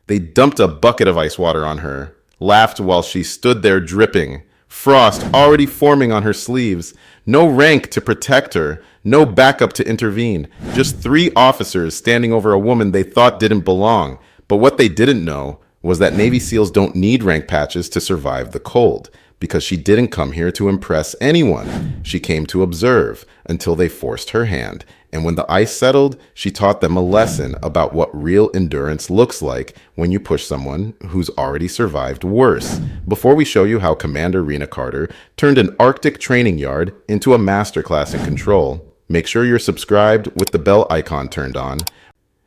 They dumped a bucket of ice water on her, laughed while she stood there dripping, frost already forming on her sleeves, no rank to protect her, no backup to intervene, just three officers standing over a woman they thought didn't belong. But what they didn't know was that Navy SEALs don't need rank patches to survive the cold, because she didn't come here to impress anyone. She came to observe until they forced her hand. And when the ice settled, she taught them a lesson about what real endurance looks like when you push someone who's already survived worse. Before we show you how Commander Rena Carter turned an Arctic training yard into a masterclass in control, make sure you're subscribed with the bell icon turned on,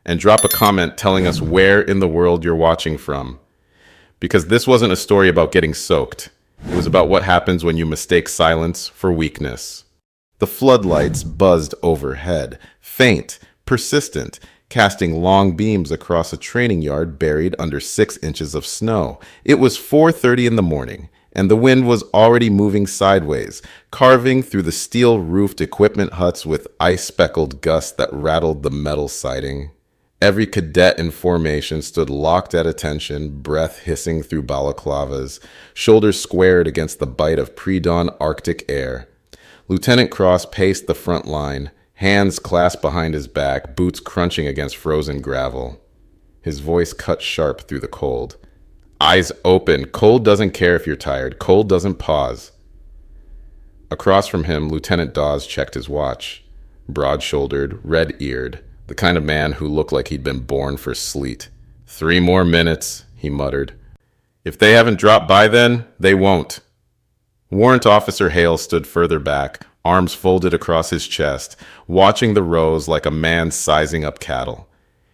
and drop a comment telling us where in the world you're watching from. Because this wasn't a story about getting soaked. It was about what happens when you mistake silence for weakness. The floodlights buzzed overhead, faint, persistent, casting long beams across a training yard buried under 6 inches of snow. It was 4:30 in the morning, and the wind was already moving sideways, carving through the steel-roofed equipment huts with ice-speckled gusts that rattled the metal siding. Every cadet in formation stood locked at attention, breath hissing through balaclavas, shoulders squared against the bite of pre-dawn Arctic air. Lieutenant Cross paced the front line, hands clasped behind his back, boots crunching against frozen gravel. His voice cut sharp through the cold. Eyes open. Cold doesn't care if you're tired. Cold doesn't pause. Across from him, Lieutenant Dawes checked his watch. Broad-shouldered, red-eared, the kind of man who looked like he'd been born for sleet. 3 more minutes, he muttered. If they haven't dropped by then, they won't. Warrant Officer Hale stood further back, arms folded across his chest, watching the rows like a man sizing up cattle.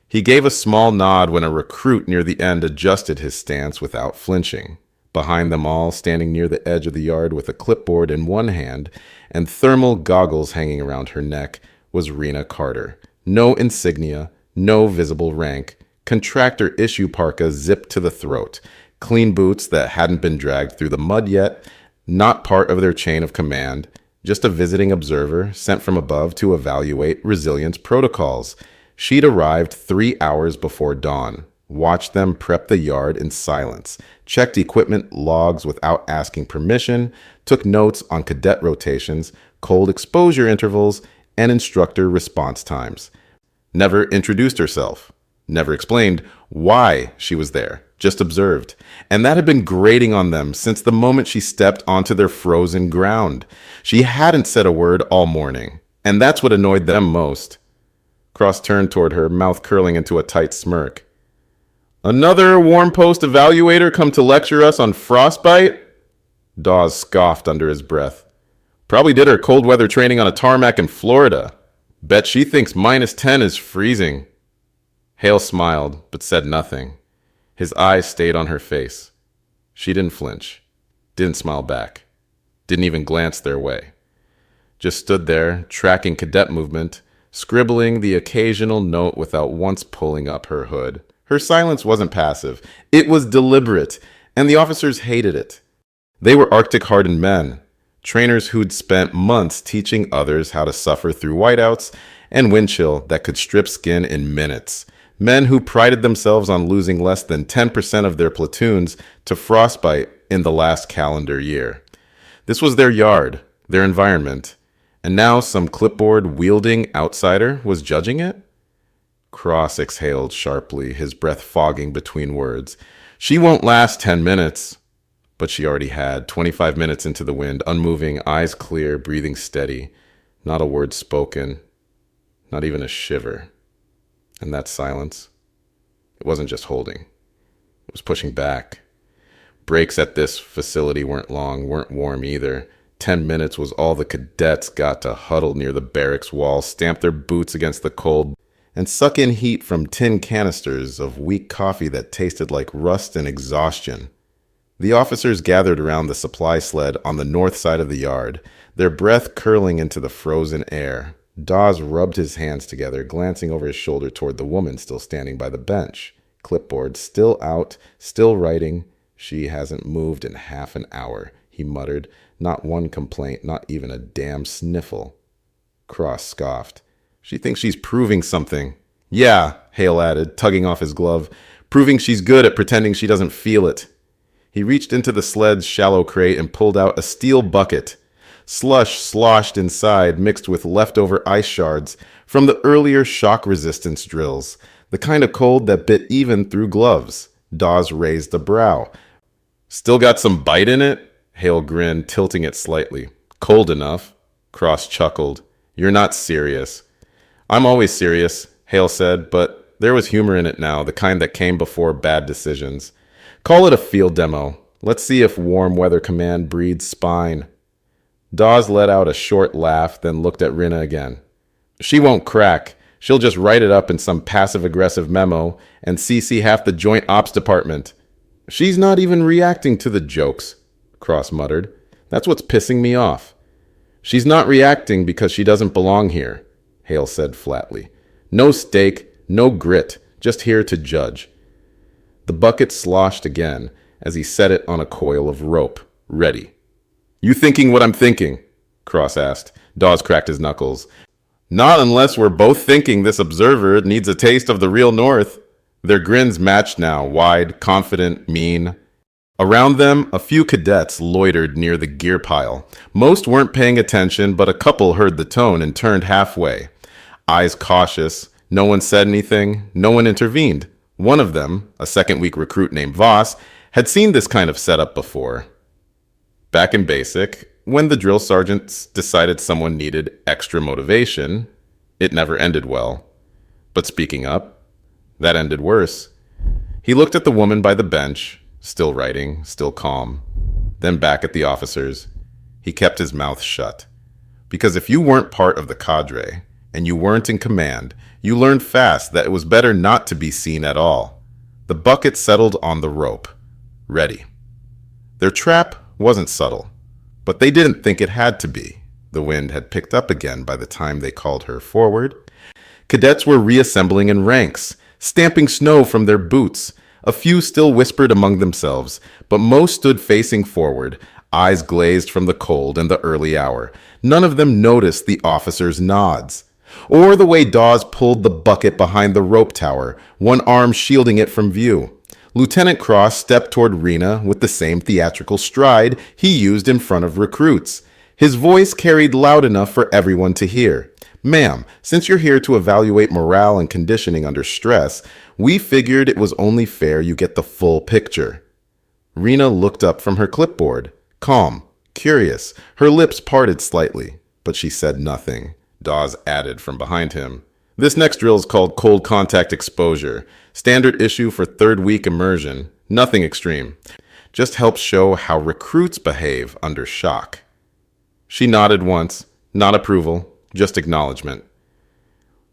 He gave a small nod when a recruit near the end adjusted his stance without flinching. Behind them all, standing near the edge of the yard with a clipboard in one hand and thermal goggles hanging around her neck, was Rena Carter. No insignia, no visible rank, contractor issue parka zipped to the throat, clean boots that hadn't been dragged through the mud yet, not part of their chain of command, just a visiting observer sent from above to evaluate resilience protocols. She'd arrived 3 hours before dawn, watched them prep the yard in silence, checked equipment logs without asking permission, took notes on cadet rotations, cold exposure intervals, and instructor response times. Never introduced herself, never explained why she was there, just observed. And that had been grating on them since the moment she stepped onto their frozen ground. She hadn't said a word all morning, and that's what annoyed them most. Cross turned toward her, mouth curling into a tight smirk. Another warm post evaluator come to lecture us on frostbite? Dawes scoffed under his breath. Probably did her cold weather training on a tarmac in Florida. Bet she thinks -10 is freezing. Hale smiled, but said nothing. His eyes stayed on her face. She didn't flinch, didn't smile back, didn't even glance their way. Just stood there, tracking cadet movement, scribbling the occasional note without once pulling up her hood. Her silence wasn't passive. It was deliberate, and the officers hated it. They were Arctic-hardened men, trainers who'd spent months teaching others how to suffer through whiteouts and wind chill that could strip skin in minutes. Men who prided themselves on losing less than 10% of their platoons to frostbite in the last calendar year. This was their yard, their environment, and now some clipboard-wielding outsider was judging it? Cross exhaled sharply, his breath fogging between words. She won't last 10 minutes. But she already had, 25 minutes into the wind, unmoving, eyes clear, breathing steady. Not a word spoken, not even a shiver. And that silence, it wasn't just holding. It was pushing back. Breaks at this facility weren't long, weren't warm either. 10 minutes was all the cadets got to huddle near the barracks wall, stamp their boots against the cold, and suck in heat from tin canisters of weak coffee that tasted like rust and exhaustion. The officers gathered around the supply sled on the north side of the yard, their breath curling into the frozen air. Dawes rubbed his hands together, glancing over his shoulder toward the woman still standing by the bench. Clipboard still out, still writing. She hasn't moved in half an hour, he muttered. Not one complaint, not even a damn sniffle. Cross scoffed. She thinks she's proving something. Yeah, Hale added, tugging off his glove, proving she's good at pretending she doesn't feel it. He reached into the sled's shallow crate and pulled out a steel bucket. Slush sloshed inside, mixed with leftover ice shards from the earlier shock resistance drills, the kind of cold that bit even through gloves. Dawes raised a brow. Still got some bite in it? Hale grinned, tilting it slightly. Cold enough. Cross chuckled. You're not serious. I'm always serious, Hale said, but there was humor in it now, the kind that came before bad decisions. Call it a field demo. Let's see if warm weather command breeds spine. Dawes let out a short laugh, then looked at Rinna again. She won't crack. She'll just write it up in some passive-aggressive memo and CC half the Joint Ops Department. She's not even reacting to the jokes, Cross muttered. That's what's pissing me off. She's not reacting because she doesn't belong here, Hale said flatly. No stake, no grit, just here to judge. The bucket sloshed again as he set it on a coil of rope, ready. You thinking what I'm thinking? Cross asked. Dawes cracked his knuckles. Not unless we're both thinking this observer needs a taste of the real North. Their grins matched now, wide, confident, mean. Around them, a few cadets loitered near the gear pile. Most weren't paying attention, but a couple heard the tone and turned halfway. Eyes cautious. No one said anything. No one intervened. One of them, a second-week recruit named Voss, had seen this kind of setup before. Back in basic, when the drill sergeants decided someone needed extra motivation, it never ended well. But speaking up, that ended worse. He looked at the woman by the bench, still writing, still calm, then back at the officers. He kept his mouth shut. Because if you weren't part of the cadre, and you weren't in command, you learned fast that it was better not to be seen at all. The bucket settled on the rope, ready. Their trap wasn't subtle, but they didn't think it had to be. The wind had picked up again by the time they called her forward. Cadets were reassembling in ranks, stamping snow from their boots. A few still whispered among themselves, but most stood facing forward, eyes glazed from the cold and the early hour. None of them noticed the officers' nods, or the way Dawes pulled the bucket behind the rope tower, one arm shielding it from view. Lieutenant Cross stepped toward Rinna with the same theatrical stride he used in front of recruits. His voice carried loud enough for everyone to hear. Ma'am, since you're here to evaluate morale and conditioning under stress, we figured it was only fair you get the full picture. Rinna looked up from her clipboard, calm, curious, her lips parted slightly, but she said nothing. Dawes added from behind him. This next drill is called Cold Contact Exposure. Standard issue for third week immersion. Nothing extreme. Just helps show how recruits behave under shock. She nodded once, not approval, just acknowledgement.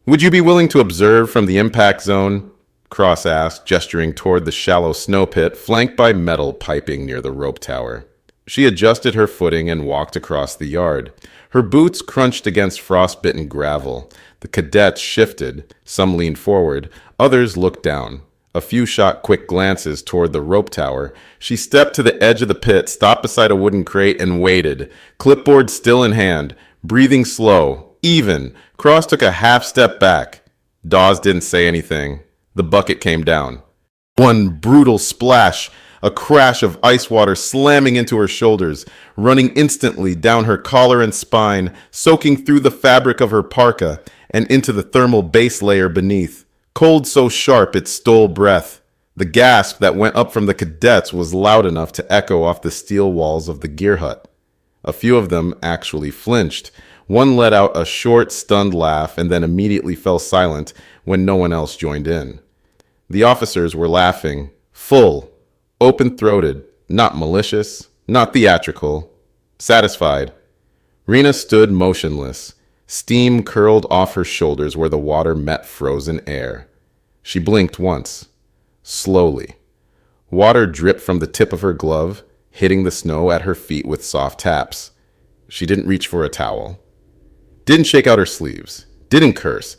Would you be willing to observe from the impact zone? Cross asked, gesturing toward the shallow snow pit flanked by metal piping near the rope tower. She adjusted her footing and walked across the yard. Her boots crunched against frostbitten gravel. The cadets shifted. Some leaned forward. Others looked down. A few shot quick glances toward the rope tower. She stepped to the edge of the pit, stopped beside a wooden crate, and waited, clipboard still in hand, breathing slow, even. Cross took a half step back. Dawes didn't say anything. The bucket came down. One brutal splash, a crash of ice water slamming into her shoulders, running instantly down her collar and spine, soaking through the fabric of her parka and into the thermal base layer beneath. Cold so sharp it stole breath. The gasp that went up from the cadets was loud enough to echo off the steel walls of the gear hut. A few of them actually flinched. One let out a short, stunned laugh and then immediately fell silent when no one else joined in. The officers were laughing, full, open-throated, not malicious, not theatrical, satisfied. Rinna stood motionless. Steam curled off her shoulders where the water met frozen air. She blinked once, slowly. Water dripped from the tip of her glove, hitting the snow at her feet with soft taps. She didn't reach for a towel. Didn't shake out her sleeves. Didn't curse.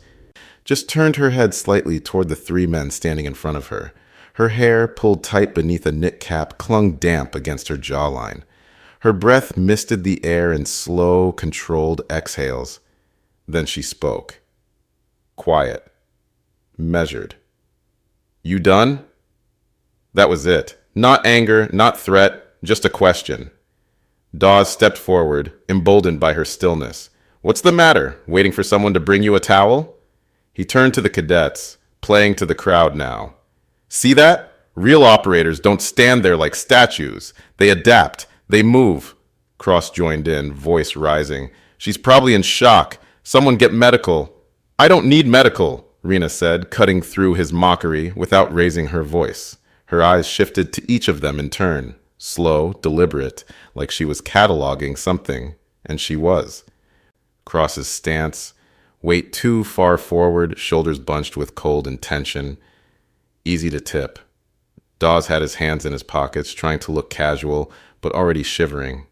Just turned her head slightly toward the three men standing in front of her. Her hair, pulled tight beneath a knit cap, clung damp against her jawline. Her breath misted the air in slow, controlled exhales. Then she spoke. Quiet. measured. You done? That was it. Not anger, not threat, just a question. Dawes stepped forward, emboldened by her stillness. What's the matter? Waiting for someone to bring you a towel? He turned to the cadets, playing to the crowd now. See that? Real operators don't stand there like statues. They adapt. They move. Cross joined in, voice rising. She's probably in shock. Someone get medical. I don't need medical, Rena said, cutting through his mockery without raising her voice. Her eyes shifted to each of them in turn, slow, deliberate, like she was cataloging something, and she was. Cross's stance, weight too far forward, shoulders bunched with cold and tension. Easy to tip. Dawes had his hands in his pockets, trying to look casual, but already shivering.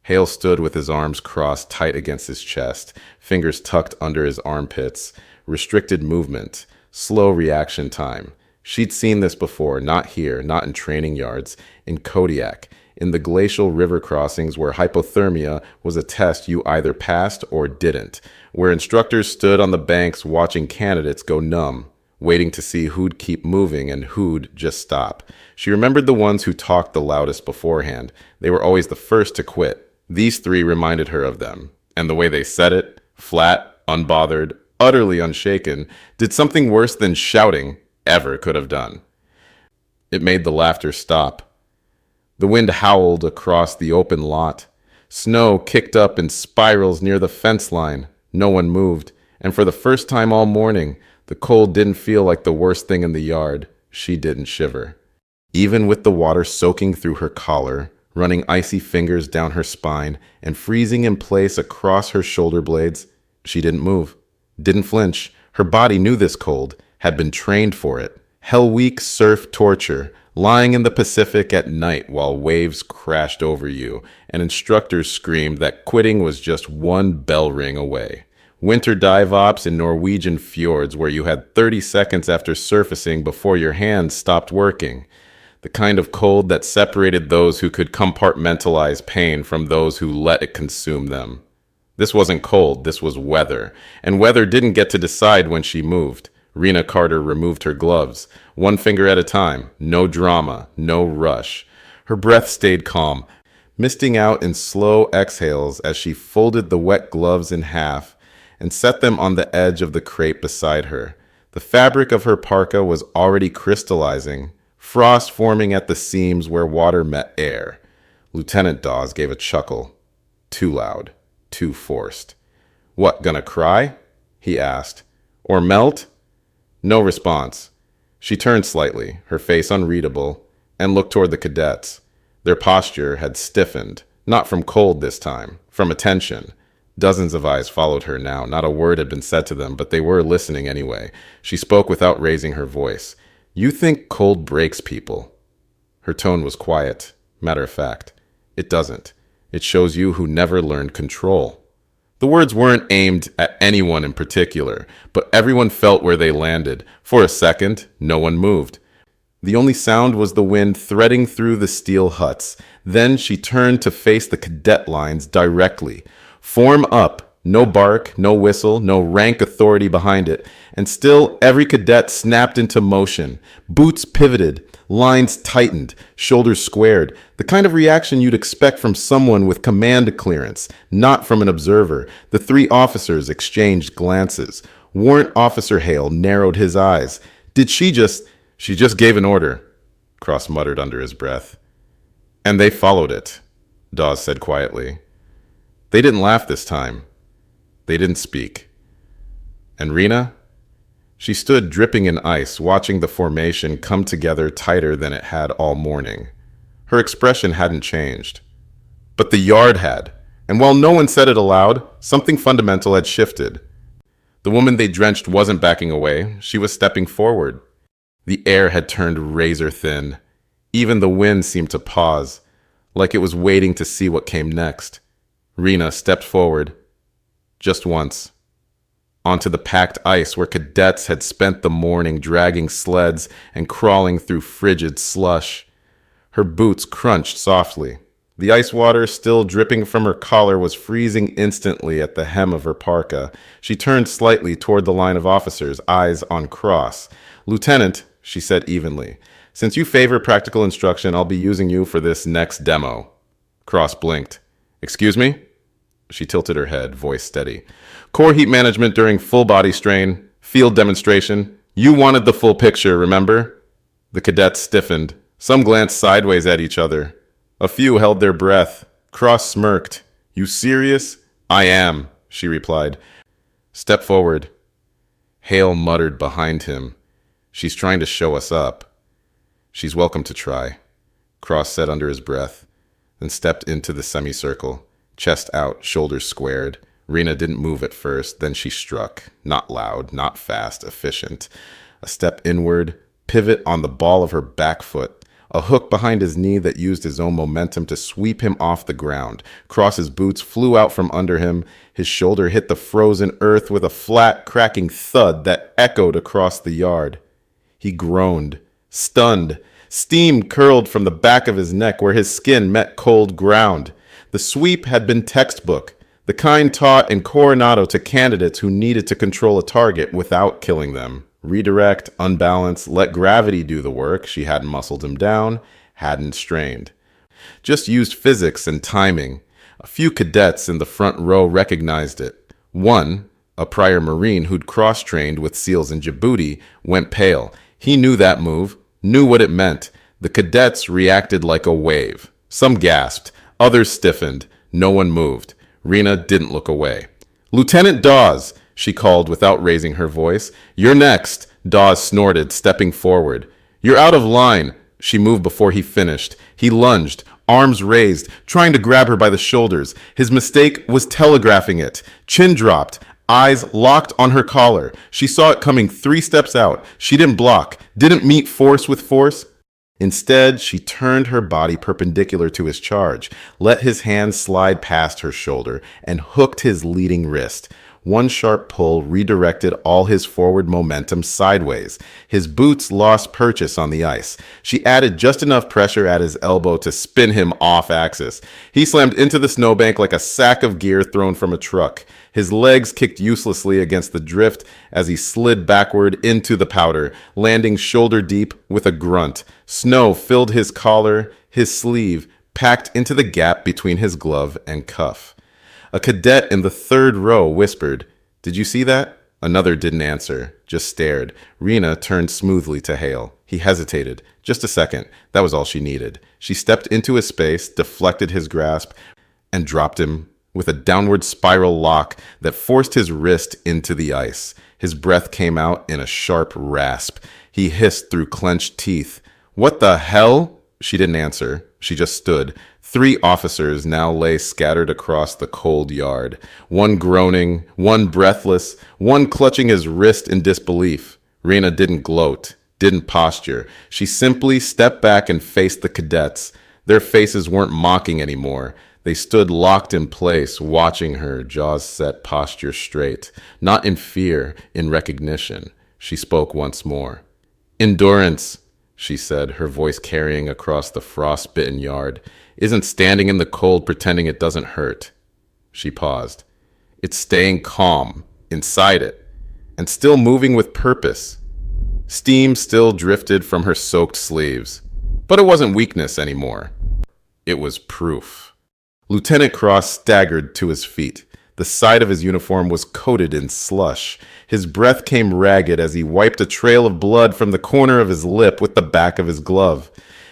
Hale stood with his arms crossed tight against his chest, fingers tucked under his armpits, restricted movement, slow reaction time. She'd seen this before, not here, not in training yards, in Kodiak, in the glacial river crossings where hypothermia was a test you either passed or didn't, where instructors stood on the banks watching candidates go numb, waiting to see who'd keep moving and who'd just stop. She remembered the ones who talked the loudest beforehand. They were always the first to quit. These three reminded her of them, and the way they said it, flat, unbothered, utterly unshaken, did something worse than shouting ever could have done. It made the laughter stop. The wind howled across the open lot. Snow kicked up in spirals near the fence line. No one moved, and for the first time all morning, the cold didn't feel like the worst thing in the yard. She didn't shiver. Even with the water soaking through her collar, running icy fingers down her spine, and freezing in place across her shoulder blades, she didn't move, didn't flinch. Her body knew this cold, had been trained for it. Hell-week surf torture, lying in the Pacific at night while waves crashed over you, and instructors screamed that quitting was just one bell ring away. Winter dive ops in Norwegian fjords where you had 30 seconds after surfacing before your hands stopped working. The kind of cold that separated those who could compartmentalize pain from those who let it consume them. This wasn't cold, this was weather, and weather didn't get to decide when she moved. Rena Carter removed her gloves, one finger at a time, no drama, no rush. Her breath stayed calm, misting out in slow exhales as she folded the wet gloves in half and set them on the edge of the crate beside her. The fabric of her parka was already crystallizing, frost forming at the seams where water met air. Lieutenant Dawes gave a chuckle. Too loud, too forced. What, gonna cry? He asked. Or melt? No response. She turned slightly, her face unreadable, and looked toward the cadets. Their posture had stiffened, not from cold this time, from attention. Dozens of eyes followed her now. Not a word had been said to them, but they were listening anyway. She spoke without raising her voice. You think cold breaks people. Her tone was quiet, matter of fact. It doesn't. It shows you who never learned control. The words weren't aimed at anyone in particular, but everyone felt where they landed. For a second, no one moved. The only sound was the wind threading through the steel huts. Then she turned to face the cadet lines directly. Form up. No bark, no whistle, no rank authority behind it. And still, every cadet snapped into motion. Boots pivoted, lines tightened, shoulders squared. The kind of reaction you'd expect from someone with command clearance, not from an observer. The three officers exchanged glances. Warrant Officer Hale narrowed his eyes. She just gave an order, Cross muttered under his breath. And they followed it, Dawes said quietly. They didn't laugh this time. They didn't speak. And Rena? She stood dripping in ice, watching the formation come together tighter than it had all morning. Her expression hadn't changed. But the yard had, and while no one said it aloud, something fundamental had shifted. The woman they drenched wasn't backing away, she was stepping forward. The air had turned razor thin. Even the wind seemed to pause, like it was waiting to see what came next. Rena stepped forward, just once, onto the packed ice where cadets had spent the morning dragging sleds and crawling through frigid slush. Her boots crunched softly, The ice water, still dripping from her collar, was freezing instantly at the hem of her parka. She turned slightly toward the line of officers, eyes on Cross. "Lieutenant," she said evenly, "since you favor practical instruction, I'll be using you for this next demo." Cross blinked. "Excuse me?" She tilted her head, voice steady. "Core heat management during full body strain, field demonstration. You wanted the full picture, remember?" The cadets stiffened. Some glanced sideways at each other. A few held their breath. Cross smirked. "You serious?" "I am," she replied. "Step forward." Hale muttered behind him. "She's trying to show us up." "She's welcome to try," Cross said under his breath, then stepped into the semicircle, chest out, shoulders squared. Rena didn't move at first, then she struck. Not loud, not fast, efficient. A step inward, pivot on the ball of her back foot, a hook behind his knee that used his own momentum to sweep him off the ground. Cross's boots flew out from under him. His shoulder hit the frozen earth with a flat, cracking thud that echoed across the yard. He groaned, stunned. Steam curled from the back of his neck where his skin met cold ground. The sweep had been textbook, the kind taught in Coronado to candidates who needed to control a target without killing them. Redirect, unbalance, let gravity do the work. She hadn't muscled him down, hadn't strained. Just used physics and timing. A few cadets in the front row recognized it. One, a prior Marine who'd cross-trained with SEALs in Djibouti, went pale. He knew that move, knew what it meant. The cadets reacted like a wave. Some gasped, others stiffened. No one moved. Rena didn't look away. "Lieutenant Dawes," she called without raising her voice. "You're next," Dawes snorted, stepping forward. "You're out of line." She moved before he finished. He lunged, arms raised, trying to grab her by the shoulders. His mistake was telegraphing it. Chin dropped, eyes locked on her collar. She saw it coming 3 steps out. She didn't block, didn't meet force with force. Instead, she turned her body perpendicular to his charge, let his hand slide past her shoulder, and hooked his leading wrist. One sharp pull redirected all his forward momentum sideways. His boots lost purchase on the ice. She added just enough pressure at his elbow to spin him off axis. He slammed into the snowbank like a sack of gear thrown from a truck. His legs kicked uselessly against the drift as he slid backward into the powder, landing shoulder deep with a grunt. Snow filled his collar, his sleeve, packed into the gap between his glove and cuff. A cadet in the 3rd row whispered, "Did you see that?" Another didn't answer, just stared. Rena turned smoothly to Hale. He hesitated. Just a second. That was all she needed. She stepped into his space, deflected his grasp, and dropped him with a downward spiral lock that forced his wrist into the ice. His breath came out in a sharp rasp. He hissed through clenched teeth. "What the hell?" She didn't answer. She just stood. 3 officers now lay scattered across the cold yard. One groaning, one breathless, one clutching his wrist in disbelief. Rena didn't gloat, didn't posture. She simply stepped back and faced the cadets. Their faces weren't mocking anymore. They stood locked in place, watching her, jaws set, posture straight. Not in fear, in recognition. She spoke once more. "Endurance," she said, her voice carrying across the frost-bitten yard, "isn't standing in the cold pretending it doesn't hurt." She paused. "It's staying calm, inside it, and still moving with purpose." Steam still drifted from her soaked sleeves. But it wasn't weakness anymore. It was proof. Lieutenant Cross staggered to his feet. The side of his uniform was coated in slush. His breath came ragged as he wiped a trail of blood from the corner of his lip with the back of his glove.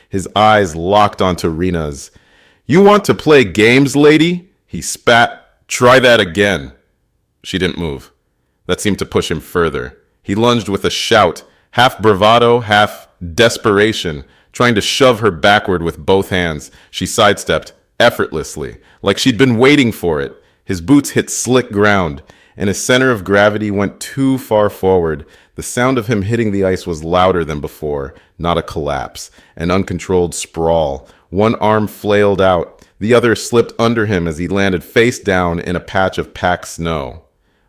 His eyes locked onto Rena's. "You want to play games, lady?" He spat. "Try that again." She didn't move. That seemed to push him further. He lunged with a shout, half bravado, half desperation, trying to shove her backward with both hands. She sidestepped, effortlessly, like she'd been waiting for it. His boots hit slick ground, and his center of gravity went too far forward. The sound of him hitting the ice was louder than before, not a collapse, an uncontrolled sprawl. One arm flailed out. The other slipped under him as he landed face down in a patch of packed snow.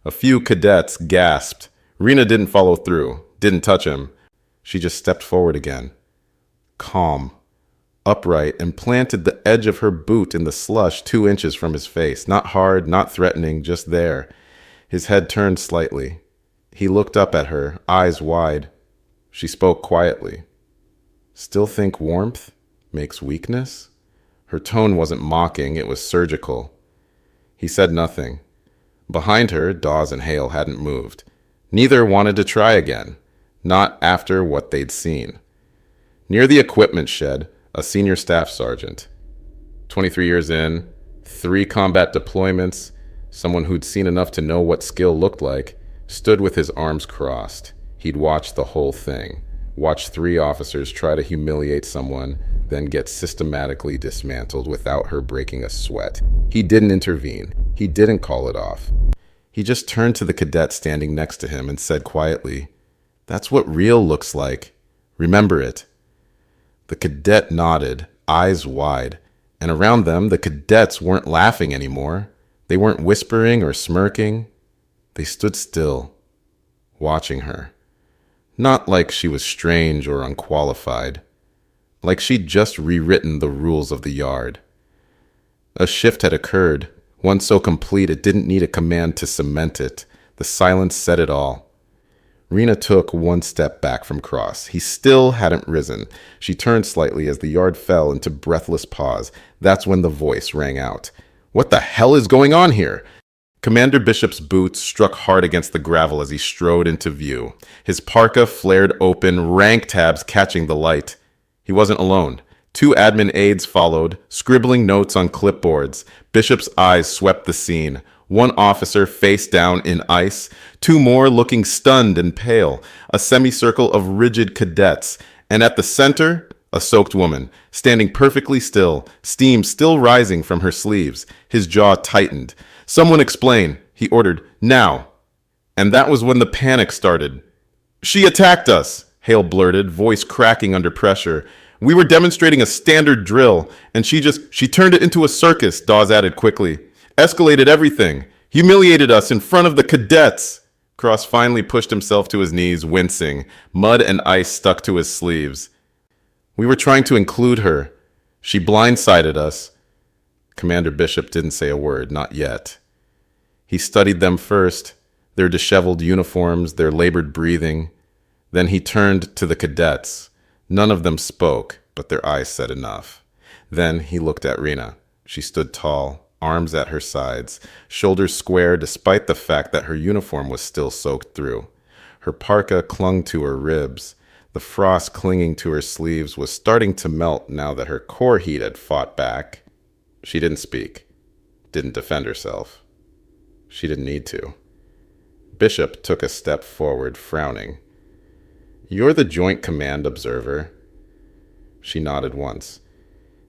A few cadets gasped. Rena didn't follow through, didn't touch him. She just stepped forward again. Calm. upright, and planted the edge of her boot in the slush 2 inches from his face. Not hard, not threatening, just there. His head turned slightly. He looked up at her, eyes wide. She spoke quietly. Still think warmth makes weakness? Her tone wasn't mocking, it was surgical. He said nothing. Behind her, Dawes and Hale hadn't moved. Neither wanted to try again, not after what they'd seen. Near the equipment shed, a senior staff sergeant, 23 years in, 3 combat deployments, someone who'd seen enough to know what skill looked like, stood with his arms crossed. He'd watched the whole thing. Watched 3 officers try to humiliate someone, then get systematically dismantled without her breaking a sweat. He didn't intervene. He didn't call it off. He just turned to the cadet standing next to him and said quietly, "That's what real looks like. Remember it." The cadet nodded, eyes wide, and around them the cadets weren't laughing anymore. They weren't whispering or smirking. They stood still, watching her. Not like she was strange or unqualified, like she'd just rewritten the rules of the yard. A shift had occurred, one so complete it didn't need a command to cement it. The silence said it all. Rena took one step back from Cross. He still hadn't risen. She turned slightly as the yard fell into breathless pause. That's when the voice rang out. "What the hell is going on here?" Commander Bishop's boots struck hard against the gravel as he strode into view. His parka flared open, rank tabs catching the light. He wasn't alone. 2 admin aides followed, scribbling notes on clipboards. Bishop's eyes swept the scene. 1 officer face down in ice, 2 more looking stunned and pale, a semicircle of rigid cadets, and at the center, a soaked woman, standing perfectly still, steam still rising from her sleeves. His jaw tightened. "Someone explain," he ordered, "now." And that was when the panic started. "She attacked us," Hale blurted, voice cracking under pressure. "We were demonstrating a standard drill, and she turned it into a circus," Dawes added quickly. "Escalated everything. Humiliated us in front of the cadets." Cross finally pushed himself to his knees, wincing. Mud and ice stuck to his sleeves. "We were trying to include her. She blindsided us." Commander Bishop didn't say a word, not yet. He studied them first, their disheveled uniforms, their labored breathing. Then he turned to the cadets. None of them spoke, but their eyes said enough. Then he looked at Rena. She stood tall, arms at her sides, shoulders square despite the fact that her uniform was still soaked through. Her parka clung to her ribs. The frost clinging to her sleeves was starting to melt now that her core heat had fought back. She didn't speak, didn't defend herself. She didn't need to. Bishop took a step forward, frowning. "You're the Joint Command observer." She nodded once.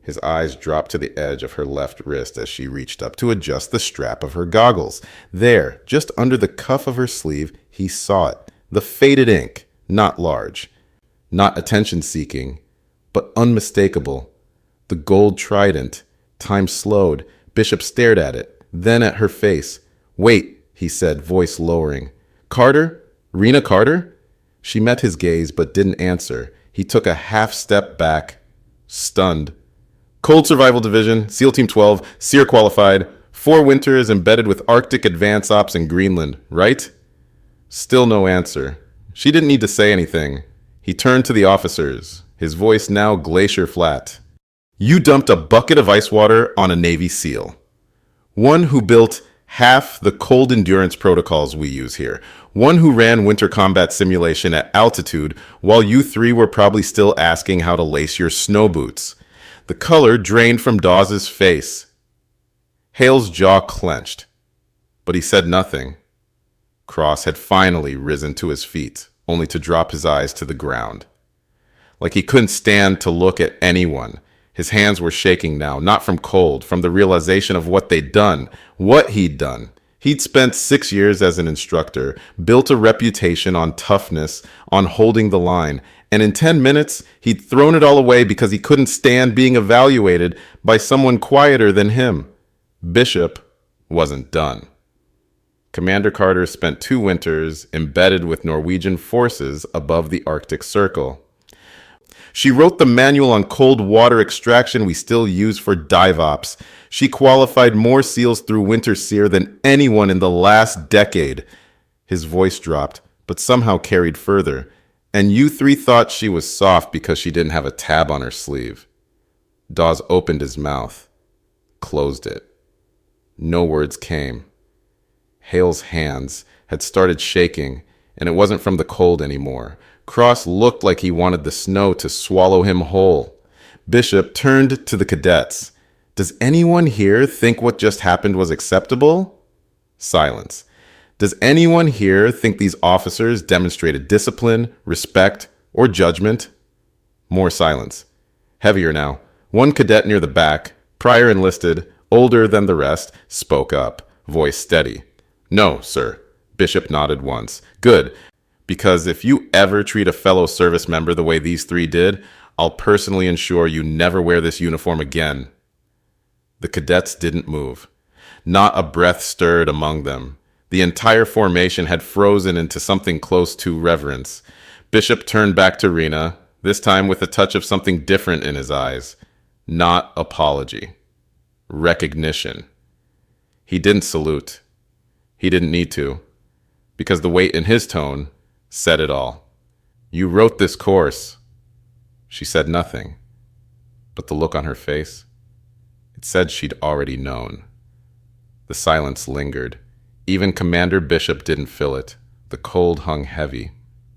His eyes dropped to the edge of her left wrist as she reached up to adjust the strap of her goggles. There, just under the cuff of her sleeve, he saw it. The faded ink, not large, not attention-seeking, but unmistakable. The gold trident. Time slowed. Bishop stared at it, then at her face. "Wait," he said, voice lowering. "Carter? Rena Carter?" She met his gaze but didn't answer. He took a half step back, stunned. "Cold Survival Division, SEAL Team 12, SEER qualified, 4 winters embedded with Arctic Advance Ops in Greenland, right?" Still no answer. She didn't need to say anything. He turned to the officers, his voice now glacier flat. "You dumped a bucket of ice water on a Navy SEAL. One who built half the cold endurance protocols we use here. One who ran winter combat simulation at altitude while you 3 were probably still asking how to lace your snow boots." The color drained from Dawes' face. Hale's jaw clenched, but he said nothing. Cross had finally risen to his feet, only to drop his eyes to the ground. Like he couldn't stand to look at anyone. His hands were shaking now, not from cold, from the realization of what they'd done, what he'd done. He'd spent 6 years as an instructor, built a reputation on toughness, on holding the line, and in 10 minutes, he'd thrown it all away because he couldn't stand being evaluated by someone quieter than him. Bishop wasn't done. Commander Carter spent 2 winters embedded with Norwegian forces above the Arctic Circle. She wrote the manual on cold water extraction we still use for dive ops. She qualified more SEALs through winter sear than anyone in the last decade. His voice dropped, but somehow carried further. And you three thought she was soft because she didn't have a tab on her sleeve. Dawes opened his mouth, closed it. No words came. Hale's hands had started shaking, and it wasn't from the cold anymore. Cross looked like he wanted the snow to swallow him whole. Bishop turned to the cadets. Does anyone here think what just happened was acceptable? Silence. Does anyone here think these officers demonstrated discipline, respect, or judgment? More silence. Heavier now. One cadet near the back, prior enlisted, older than the rest, spoke up, voice steady. No, sir. Bishop nodded once. Good, because if you ever treat a fellow service member the way these three did, I'll personally ensure you never wear this uniform again. The cadets didn't move. Not a breath stirred among them. The entire formation had frozen into something close to reverence. Bishop turned back to Rena, this time with a touch of something different in his eyes. Not apology. Recognition. He didn't salute. He didn't need to, because the weight in his tone said it all. You wrote this course. She said nothing, but the look on her face, it said she'd already known. The silence lingered. Even Commander Bishop didn't feel it. The cold hung heavy,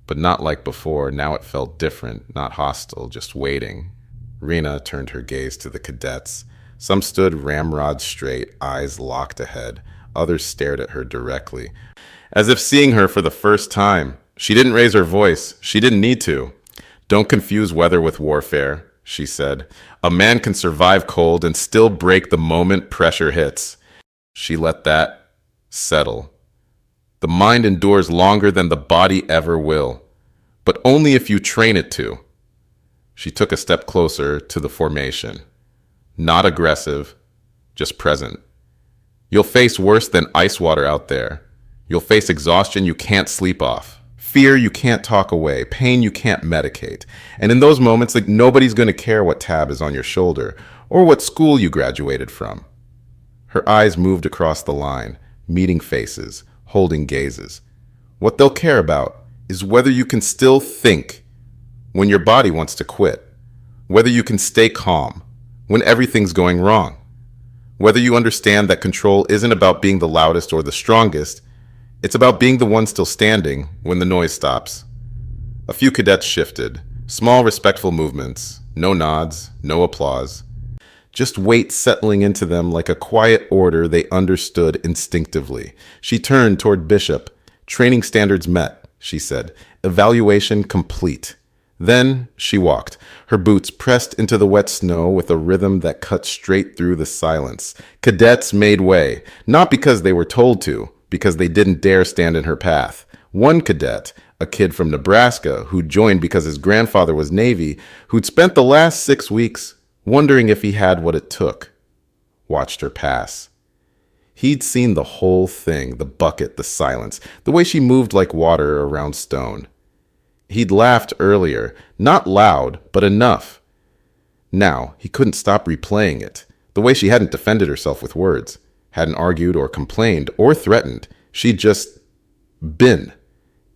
but not like before. Now it felt different, not hostile, just waiting. Rena turned her gaze to the cadets. Some stood ramrod straight, eyes locked ahead. Others stared at her directly, as if seeing her for the first time. She didn't raise her voice. She didn't need to. Don't confuse weather with warfare, she said. A man can survive cold and still break the moment pressure hits. She let that settle. The mind endures longer than the body ever will, but only if you train it to. She took a step closer to the formation. Not aggressive, just present. You'll face worse than ice water out there. You'll face exhaustion you can't sleep off, fear you can't talk away, pain you can't medicate. And in those moments, like, nobody's going to care what tab is on your shoulder or what school you graduated from. Her eyes moved across the line, meeting faces, holding gazes. What they'll care about is whether you can still think when your body wants to quit, whether you can stay calm when everything's going wrong, whether you understand that control isn't about being the loudest or the strongest, it's about being the one still standing when the noise stops. A few cadets shifted, small respectful movements, no nods, no applause. Just weight settling into them like a quiet order they understood instinctively. She turned toward Bishop. Training standards met, she said. Evaluation complete. Then she walked, her boots pressed into the wet snow with a rhythm that cut straight through the silence. Cadets made way, not because they were told to, because they didn't dare stand in her path. One cadet, a kid from Nebraska who joined because his grandfather was Navy, who'd spent the last 6 weeks wondering if he had what it took, watched her pass. He'd seen the whole thing, the bucket, the silence, the way she moved like water around stone. He'd laughed earlier, not loud, but enough. Now, he couldn't stop replaying it, the way she hadn't defended herself with words, hadn't argued or complained or threatened. She'd just been.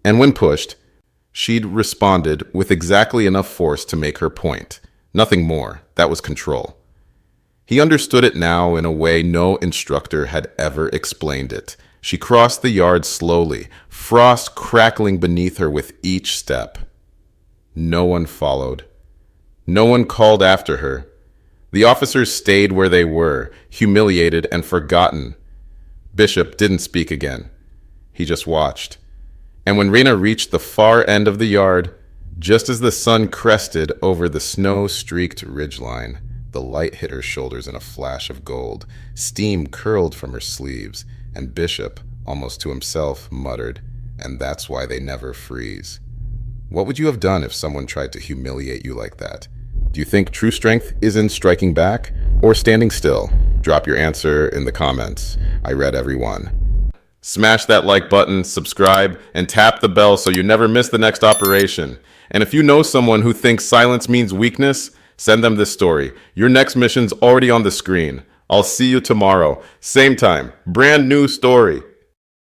And when pushed, she'd responded with exactly enough force to make her point. Nothing more. That was control. He understood it now in a way no instructor had ever explained it. She crossed the yard slowly, frost crackling beneath her with each step. No one followed. No one called after her. The officers stayed where they were, humiliated and forgotten. Bishop didn't speak again. He just watched. And when Rena reached the far end of the yard, just as the sun crested over the snow-streaked ridgeline, the light hit her shoulders in a flash of gold. Steam curled from her sleeves, and Bishop, almost to himself, muttered, "And that's why they never freeze." What would you have done if someone tried to humiliate you like that? Do you think true strength is in striking back or standing still? Drop your answer in the comments. I read every one. Smash that like button, subscribe, and tap the bell so you never miss the next operation. And if you know someone who thinks silence means weakness, send them this story. Your next mission's already on the screen. I'll see you tomorrow. Same time. Brand new story.